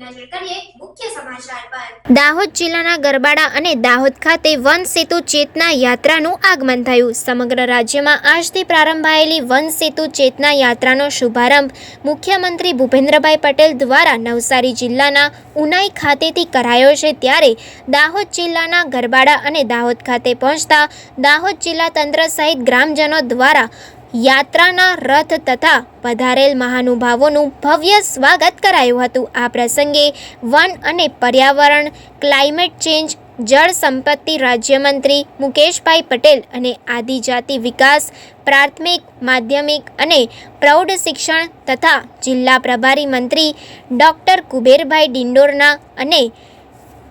નજર કરીએ મુખ્ય સમાચાર પર। દાહોદ જિલ્લાના ગરબાડા અને દાહોદ ખાતે વન સેતુ ચેતના યાત્રાનું આગમન થયું। સમગ્ર રાજ્યમાં આજથી પ્રારંભાયેલી વન સેતુ ચેતના યાત્રાનો શુભારંભ મુખ્યમંત્રી ભૂપેન્દ્રભાઈ પટેલ દ્વારા નવસારી જિલ્લાના ઉનાઈ ખાતેથી કરાયો છે। ત્યારે દાહોદ જિલ્લાના ગરબાડા અને દાહોદ ખાતે પહોંચતા દાહોદ જિલ્લા તંત્ર સહિત ગ્રામજનો દ્વારા યાત્રાના રથ તથા પધારેલ મહાનુભાવોનું ભવ્ય સ્વાગત કરાયું હતું। આ પ્રસંગે વન અને પર્યાવરણ, ક્લાઇમેટ ચેન્જ, જળ સંપત્તિ રાજ્યમંત્રી મુકેશભાઈ પટેલ અને આદિજાતિ વિકાસ, પ્રાથમિક, માધ્યમિક અને પ્રૌઢ શિક્ષણ તથા જિલ્લા પ્રભારી મંત્રી ડૉક્ટર કુબેરભાઈ ડિંડોરના અને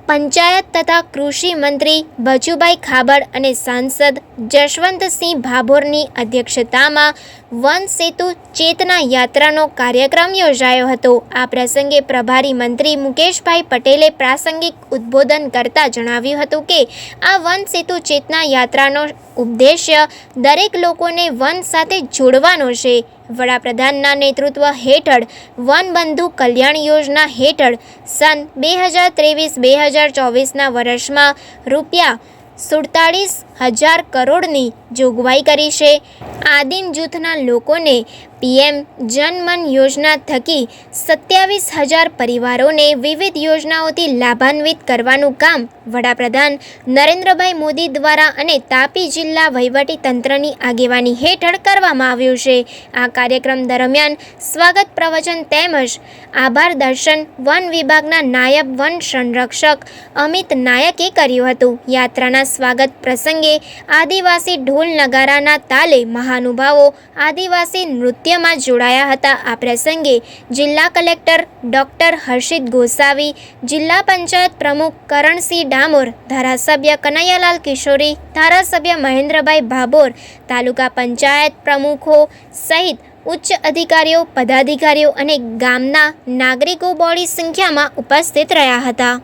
પંચાયત તથા કૃષિ મંત્રી ભજુભાઈ ખાબડ અને સાંસદ જશવંતસિંહ ભાભોરની અધ્યક્ષતામાં વન સેતુ ચેતના યાત્રાનો કાર્યક્રમ યોજાયો હતો। આ પ્રસંગે પ્રભારી મંત્રી મુકેશભાઈ પટેલે પ્રાસંગિક ઉદ્બોધન કરતા જણાવ્યું હતું કે આ વન સેતુ ચેતના યાત્રાનો ઉદ્દેશ્ય દરેક લોકોને વન સાથે જોડવાનો છે। વડાપ્રધાનના નેતૃત્વ હેઠળ વનબંધુ કલ્યાણ યોજના હેઠળ સન 2023-2024ના વર્ષમાં ₹47,000 કરોડની જોગવાઈ કરી છે। આદિમ જૂથના લોકોને પીએમ જનમન યોજના થકી 27,000 પરિવારોને વિવિધ યોજનાઓથી લાભાન્વિત કરવાનું કામ વડાપ્રધાન નરેન્દ્રભાઈ મોદી દ્વારા અને તાપી જિલ્લા વહીવટી તંત્રની આગેવાની હેઠળ કરવામાં આવ્યું છે। આ કાર્યક્રમ દરમિયાન સ્વાગત પ્રવચન તેમજ આભાર દર્શન વન વિભાગના નાયબ વન સંરક્ષક અમિત નાયકે કર્યું હતું। યાત્રાના સ્વાગત પ્રસંગે આદિવાસી ઢોલ નગારાના તાલે મહાનુભાવો આદિવાસી નૃત્યમાં જોડાયા હતા। આ પ્રસંગે જિલ્લા કલેક્ટર ડૉક્ટર હર્ષિત ગોસાવી, જિલ્લા પંચાયત પ્રમુખ કરણસિંહ ડામોર, ધારાસભ્ય કનૈયાલાલ કિશોરી, ધારાસભ્ય મહેન્દ્રભાઈ ભાભોર, તાલુકા પંચાયત પ્રમુખો સહિત ઉચ્ચ અધિકારીઓ, પદાધિકારીઓ અને ગામના નાગરિકો બહોળી સંખ્યામાં ઉપસ્થિત રહ્યા હતા।